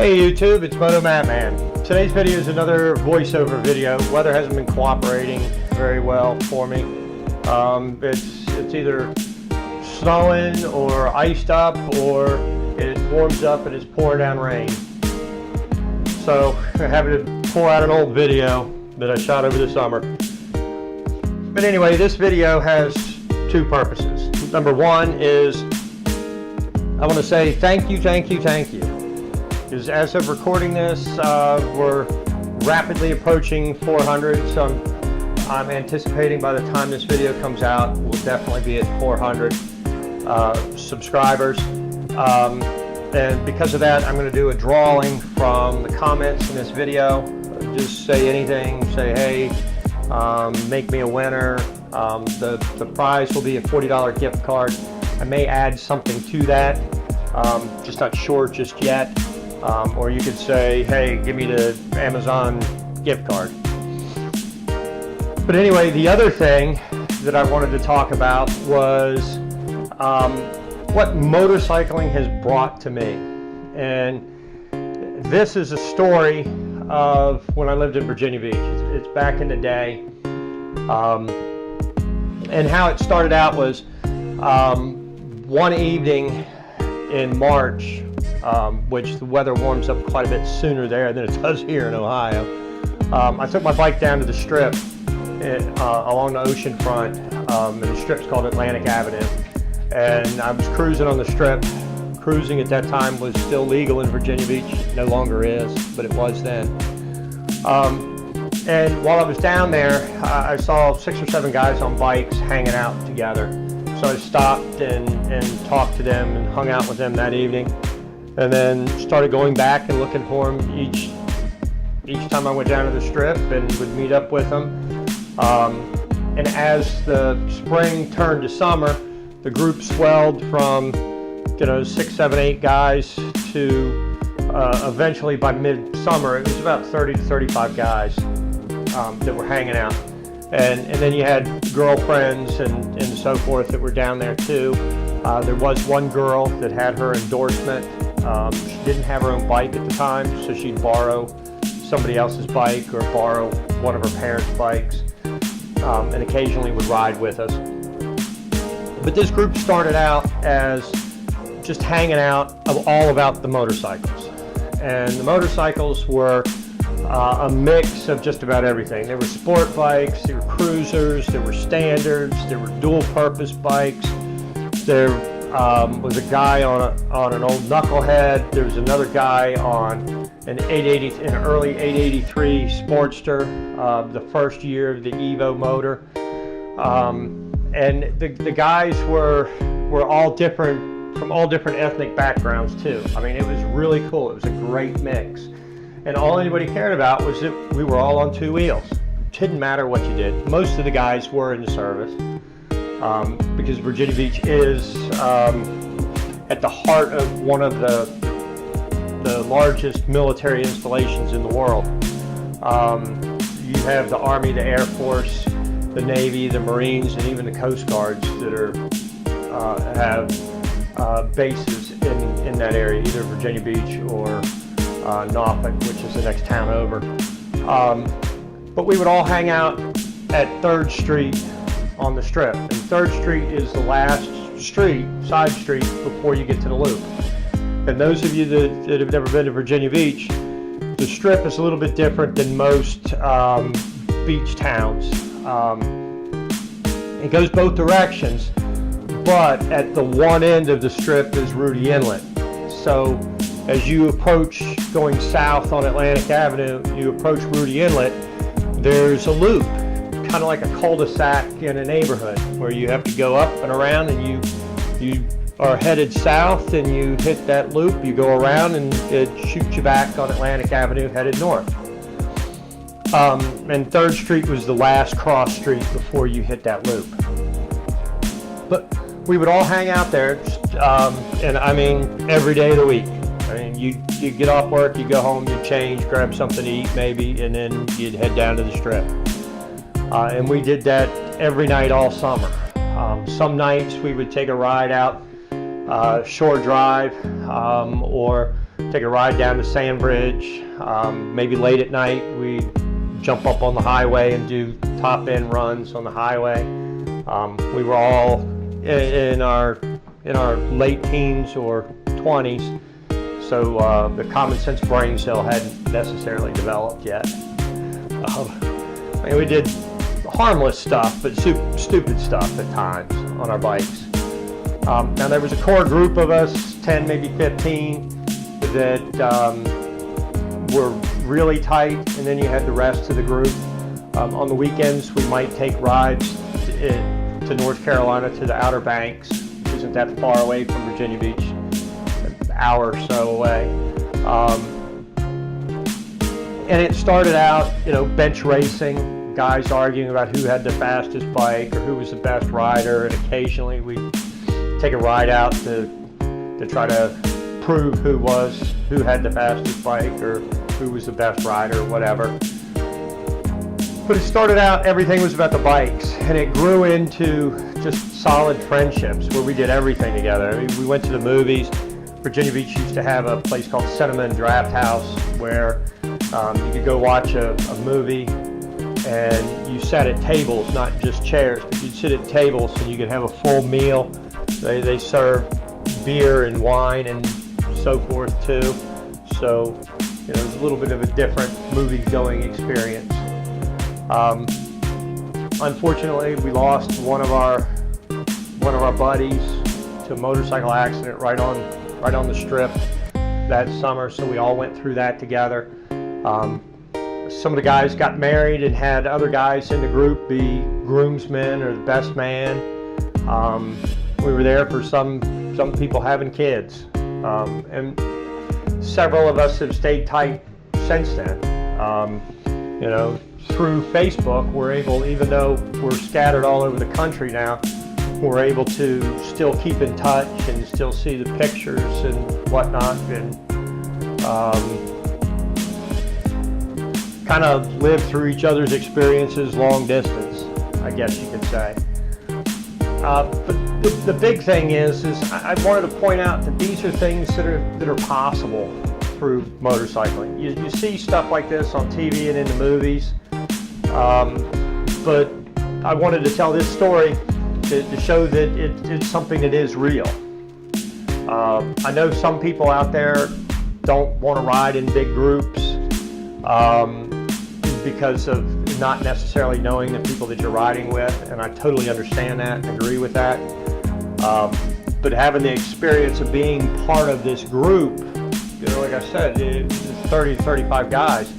Hey YouTube, it's motomattman. Today's video is another voiceover video. Weather hasn't been cooperating very well for me. It's either snowing or iced up, or it warms up and it's pouring down rain. So I'm having to pull out an old video that I shot over the summer. But anyway, this video has two purposes. Number one is I want to say thank you. Because as of recording this, we're rapidly approaching 400, so I'm anticipating by the time this video comes out, we'll definitely be at 400 subscribers. And because of that, I'm going to do a drawing from the comments in this video. Just say anything, say hey, make me a winner. The prize will be a $40 gift card. I may add something to that, just not sure just yet. Or you could say, hey, give me the Amazon gift card. But anyway, the other thing that I wanted to talk about was what motorcycling has brought to me. And this is a story of when I lived in Virginia Beach. It's back in the day. And how it started out was one evening in March, which the weather warms up quite a bit sooner there than it does here in Ohio. I took my bike down to the strip along the ocean front, and the strip's called Atlantic Avenue. And I was cruising on the strip. Cruising at that time was still legal in Virginia Beach. No longer is, but it was then. And while I was down there, I saw 6 or 7 guys on bikes hanging out together. So I stopped and talked to them and hung out with them that evening. And then started going back and looking for them each time I went down to the strip, and would meet up with them. And as the spring turned to summer, the group swelled from 6, 7, 8 guys to eventually by midsummer it was about 30 to 35 guys that were hanging out. And then you had girlfriends and so forth that were down there too. There was one girl that had her endorsement. She didn't have her own bike at the time, so she'd borrow somebody else's bike or borrow one of her parents' bikes, and occasionally would ride with us. But this group started out as just hanging out all about the motorcycles. And the motorcycles were a mix of just about everything. There were sport bikes, there were cruisers, there were standards, there were dual-purpose bikes. There was a guy on an old knucklehead. There was another guy on an early 883 Sportster, the first year of the Evo motor. And the guys were all different, from all different ethnic backgrounds too. I mean, it was really cool. It was a great mix. And all anybody cared about was that we were all on 2 wheels. It didn't matter what you did. Most of the guys were in the service. Because Virginia Beach is at the heart of one of the largest military installations in the world. You have the Army, the Air Force, the Navy, the Marines, and even the Coast Guards that have bases in that area, either Virginia Beach or Norfolk, which is the next town over. But we would all hang out at 3rd Street on the strip, and 3rd Street is the last side street before you get to the loop. And those of you that have never been to Virginia Beach, the strip is a little bit different than most beach towns. It goes both directions, but at the one end of the strip is Rudy Inlet. So as you approach going south on Atlantic Avenue, you approach Rudy Inlet, there's a loop, kind of like a cul-de-sac in a neighborhood, where you have to go up and around, and you are headed south and you hit that loop, you go around and it shoots you back on Atlantic Avenue headed north. And 3rd Street was the last cross street before you hit that loop. But we would all hang out there, and I mean every day of the week. I mean, you get off work, you go home, you change, grab something to eat maybe, and then you'd head down to the strip. And we did that every night all summer. Some nights we would take a ride out, shore drive, or take a ride down the sand bridge. Maybe late at night, we jump up on the highway and do top end runs on the highway. We were all in our late teens or 20s, so the common sense brain cell hadn't necessarily developed yet. We did harmless stuff, but stupid stuff at times on our bikes. Now there was a core group of us, 10, maybe 15, that were really tight, and then you had the rest of the group. On the weekends, we might take rides to North Carolina, to the Outer Banks, which isn't that far away from Virginia Beach, an hour or so away. And it started out, bench racing, guys arguing about who had the fastest bike or who was the best rider, and occasionally we'd take a ride out to try to prove who had the fastest bike or who was the best rider or whatever. But it started out, everything was about the bikes, and it grew into just solid friendships where we did everything together. We went to the movies. Virginia Beach used to have a place called Cinema and Draft House where you could go watch a movie, and you sat at tables, not just chairs, but you'd sit at tables and you could have a full meal. They served beer and wine and so forth too. So it was a little bit of a different movie-going experience. Unfortunately, we lost one of our buddies to a motorcycle accident right on the strip that summer. So we all went through that together. Some of the guys got married and had other guys in the group be groomsmen or the best man. We were there for some people having kids, and several of us have stayed tight since then. Through Facebook, we're able, even though we're scattered all over the country now, we're able to still keep in touch and still see the pictures and whatnot, and kind of live through each other's experiences long distance, I guess you could say. But the big thing is I wanted to point out that these are things that are possible through motorcycling. You see stuff like this on TV and in the movies, but I wanted to tell this story to show that it's something that is real. I know some people out there don't want to ride in big groups because of not necessarily knowing the people that you're riding with, and I totally understand that and agree with that. But having the experience of being part of this group, like I said, it's 30 to 35 guys.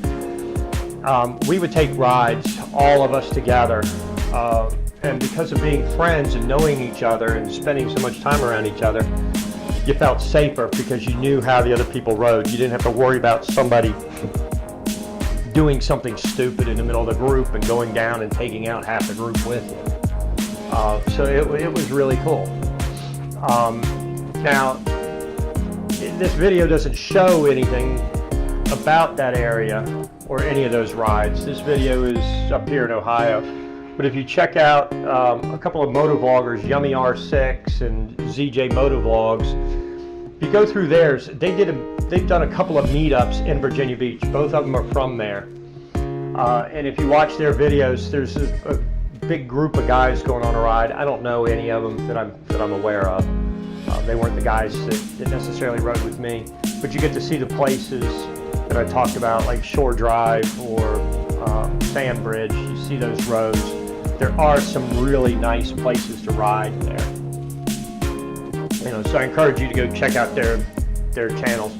We would take rides, all of us together, and because of being friends and knowing each other and spending so much time around each other, you felt safer because you knew how the other people rode. You didn't have to worry about somebody doing something stupid in the middle of the group and going down and taking out half the group with you. So it was really cool. Now, this video doesn't show anything about that area or any of those rides. This video is up here in Ohio. But if you check out a couple of motovloggers, Yummy R6 and ZJ Motovlogs, if you go through theirs, they've done a couple of meetups in Virginia Beach. Both of them are from there. And if you watch their videos, there's a big group of guys going on a ride. I don't know any of them that I'm aware of. They weren't the guys that necessarily rode with me. But you get to see the places that I talked about, like Shore Drive or Sand Bridge. You see those roads. There are some really nice places to ride there. So I encourage you to go check out their channels.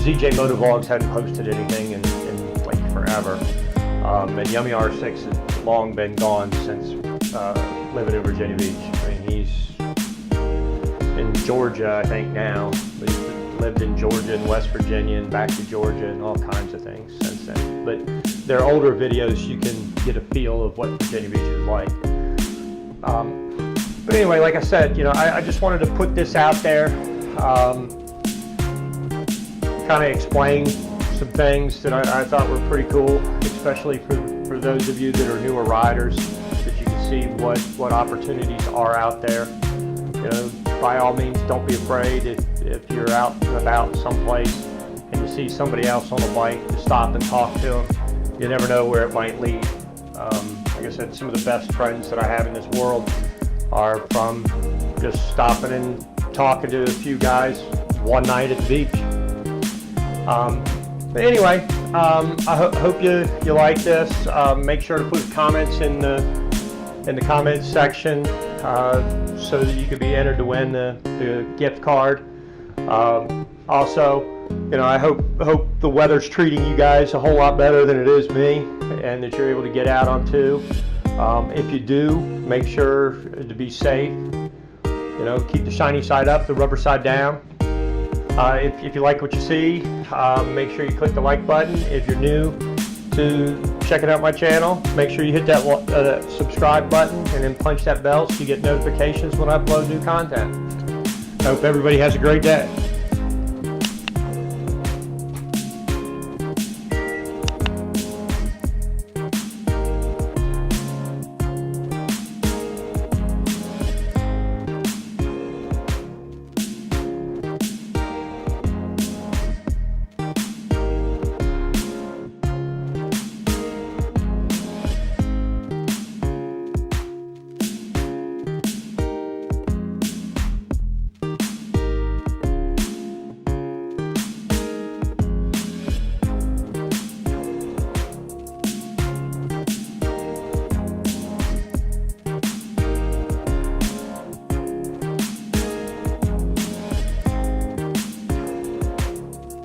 ZJ Motovlogs hadn't posted anything in like forever. And Yummy R6 has long been gone since living in Virginia Beach. I mean, he's in Georgia, I think, now. But he's lived in Georgia and West Virginia and back to Georgia and all kinds of things since then. But their older videos, you can get a feel of what Virginia Beach is like. But anyway, like I said, I just wanted to put this out there, kind of explain some things that I thought were pretty cool, especially for those of you that are newer riders, that you can see what opportunities are out there. By all means, don't be afraid if you're out and about someplace. and you see somebody else on a bike, to stop and talk to them. You never know where it might lead. Like I said, some of the best friends that I have in this world are from just stopping and talking to a few guys one night at the beach. But anyway, I hope you like this. Make sure to put comments in the comments section so that you could be entered to win the gift card. Also, you know, I hope the weather's treating you guys a whole lot better than it is me, and that you're able to get out on two. If you do, make sure to be safe. You know, keep the shiny side up, the rubber side down. If you like what you see, make sure you click the like button. If you're new to checking out my channel, make sure you hit that subscribe button and then punch that bell so you get notifications when I upload new content. I hope everybody has a great day.